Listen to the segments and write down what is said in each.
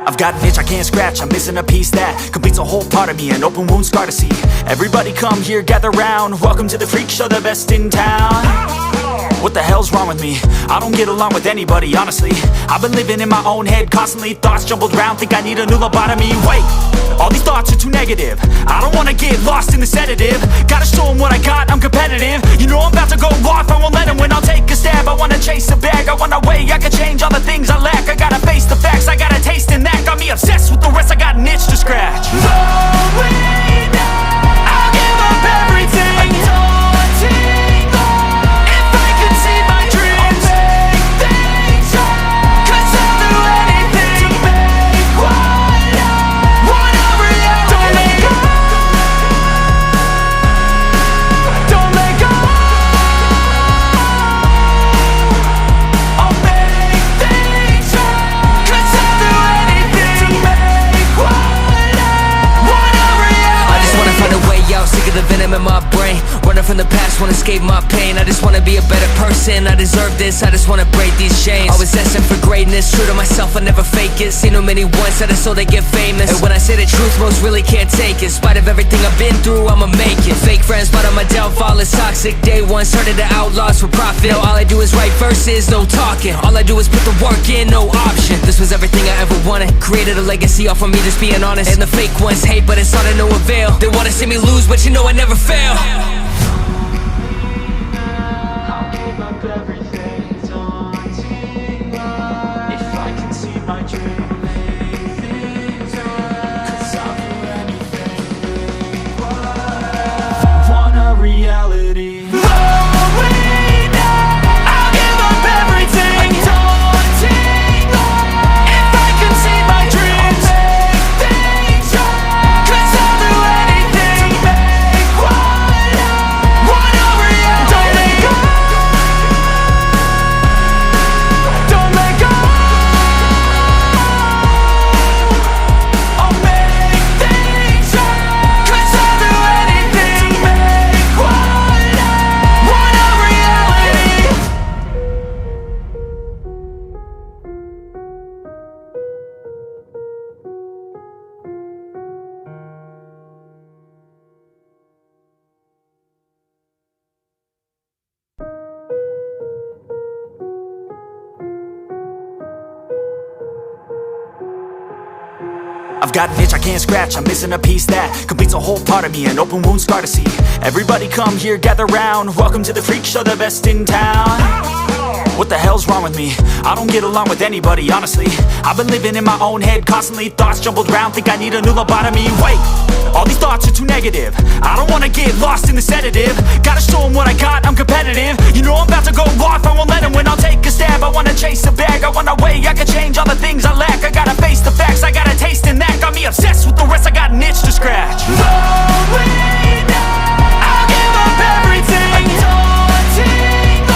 I've got an itch I can't scratch, I'm missing a piece that completes a whole part of me, an open wound scar to see. Everybody come here, gather round, welcome to the freak show, the best in town. What the hell's wrong with me? I don't get along with anybody, honestly. I've been living in my own head constantly, thoughts jumbled round, think I need a new lobotomy. Wait, all these thoughts are too negative, I don't wanna get lost in the sedative. Gotta show them what I got, I'm competitive. You know I'm about to go off, I won't let them win, I'll take a stab. I wanna chase a bag, I want a way I can change all the things I lack. I gotta face the facts, I got a taste in that. Got me obsessed with the rest, I got an itch to scratch. Going down, I'll give up everything. Daunting, if I could see my dreams, I'll make things right. 'Cause I'll do anything to make what I want a reality. Don't let go, don't let go. I'll make things right. 'Cause I'll do anything to make what I want a reality. I just wanna find a way out, sick of the venom in my brain. Running from the past, wanna escape my pain. I just wanna be a better person, I deserve this. I just wanna break these chains. Always asking for greatness, true to myself, I never fake it. Seen too many once that I so they get famous. And when I say the truth, most really can't take it. In spite of everything I've been through, I'ma make it. Fake friends, but on my downfall is toxic. Day one, started the outlaws for profit. Now all I do is write verses, no talking. All I do is put the work in, no option. This was everything I ever wanted. Created a legacy off of me just being honest. And the fake ones hate, but it's all to no avail. They wanna see me lose, but you know I never fail. I'll give up everything, daunting, if I can see my dream, make things right. 'Cause I'll do anything, make what I want a reality. Going down, I'll give up everything, daunting, if I can see my dreams, make things right. 'Cause I'll do anything to make what I want a reality. Don't let go, don't let go. I'll make things right. 'Cause I'll do anything to make what I want a reality. I've got an itch I can't scratch, I'm missing a piece that completes a whole part of me, an open wound scar to see. Everybody come here, gather round, welcome to the freak show, the best in town. What the hell's wrong with me? I don't get along with anybody, honestly. I've been living in my own head constantly, thoughts jumbled round, think I need a new lobotomy. Wait, all these thoughts are too negative, I don't wanna get lost in the sedative. Gotta show them what I got, I'm competitive. You know I'm about to go off, I won't let them win, I'll take a stab. I wanna chase a bag, I want a way I can change all the things I lack. I gotta face the facts, I got a taste in that. Got me obsessed with the rest, I got an itch to scratch. Going down, I'll give up everything, daunting,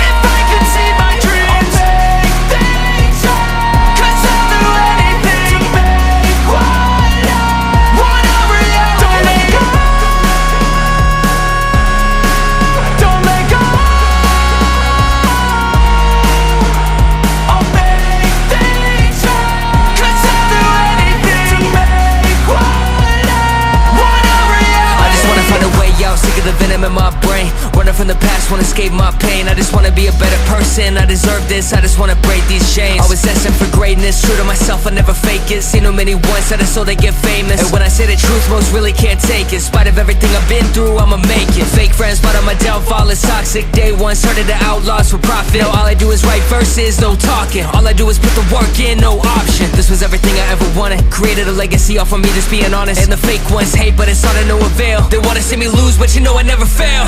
if I can see my dreams, make things right. 'Cause I'll do anything to make what I want a reality. Don't let go, don't let go. I'll make things right. 'Cause I'll do anything to make what I want a reality. I just wanna find a way out, sick of the venom in my brain. Running from the past, wanna escape my pain. I just wanna be a better person, I deserve this. I just wanna break these chains. Always asking for greatness, true to myself, I never fake it. Seen too many once that I so they get famous. And when I say the truth, most really can't take it. In spite of everything I've been through, I'ma make it. Fake friends, but on my downfall is toxic. Day one, started the outlaws for profit. Now all I do is write verses, no talking. All I do is put the work in, no option. This was everything I ever wanted. Created a legacy off of me just being honest. And the fake ones hate, but it's all to no avail. They wanna see me lose, but you know I never fail.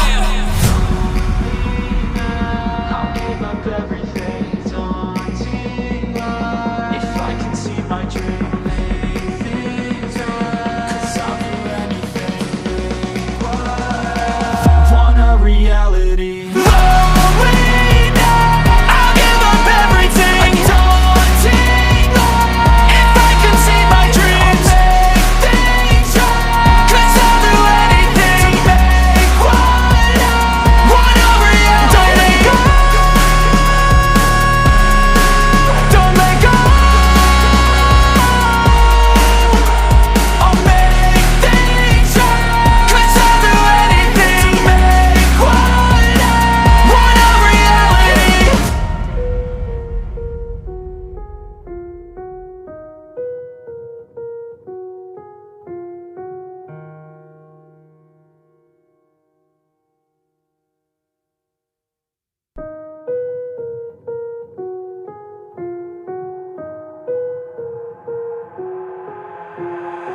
I'll give up everything, daunting, if I can see my dream, make things right. 'Cause I'll do anything, make what I want a reality. Going down, I'll give up everything, daunting, if I can see my dreams, make things right. 'Cause I'll do anything to make what I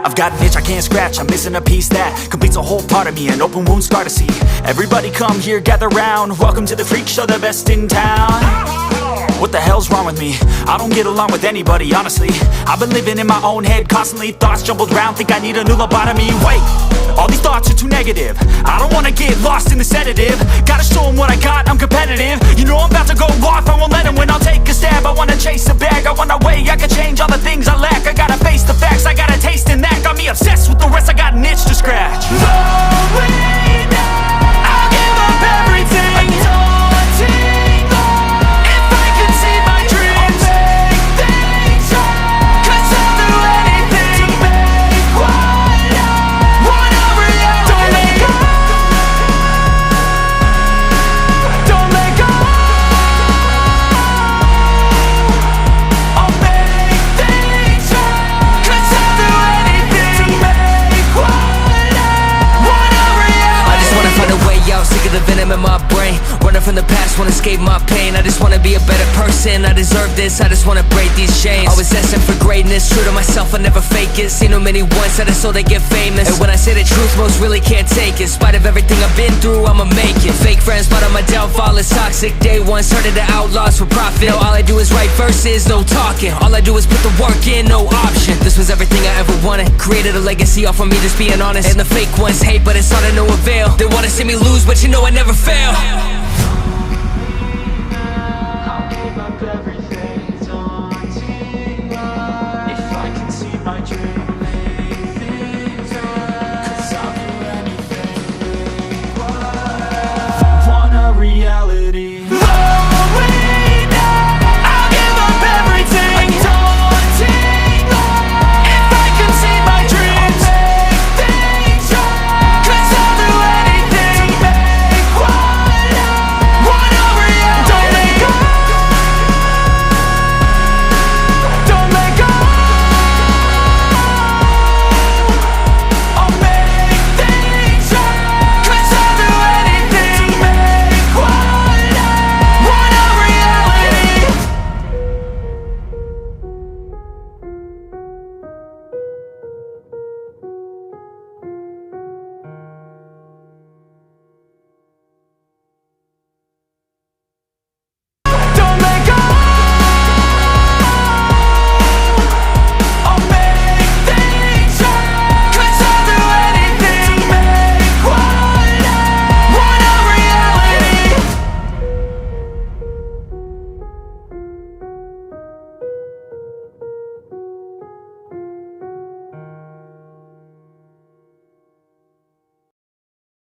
I've got an itch I can't scratch, I'm missing a piece that completes a whole part of me, an open wound scar to see. Everybody come here, gather round, welcome to the freak show, the best in town. What the hell's wrong with me? I don't get along with anybody, honestly. I've been living in my own head constantly, thoughts jumbled round, think I need a new lobotomy. Wait, all these thoughts are too negative, I don't wanna get lost in the sedative. Gotta show them what I got, I'm competitive. You know I'm about to go off, I won't let them win, I'll take a stab. I wanna chase a bag, I want a way I can change all the things I lack. I gotta face the facts, I got a taste in that. Got me obsessed with the rest, I got an itch to scratch. Slowly now, I'll give up everything. A daunting goal. If I could see my dreams, I'll make things right. 'Cause I'll do anything to make what I want a reality. Don't let go. Don't let go. I'll make things right. 'Cause I'll do anything to make what I want a reality. I just wanna find a way out, sick of the venom in my brain. Running from the past, wanna escape my pain. I just wanna be a better person, I deserve this. I just wanna break these chains. Always destined for greatness, true to myself, I never fake it. Seen too many once that I so they get famous. And when I say the truth, most really can't take it. In spite of everything I've been through, I'ma make it. Fake friends, but on my downfall is toxic. Day one, started to outlaws for profit. Now all I do is write verses, no talking. All I do is put the work in, no option. This was everything I ever wanted. Created a legacy off of me, just being honest. And the fake ones hate, but it's all to no avail. They wanna see me lose, but you know I never fail. I'll give up everything, daunting love. If I can see my dream, make things right. 'Cause I'll do anything, make what I want a reality.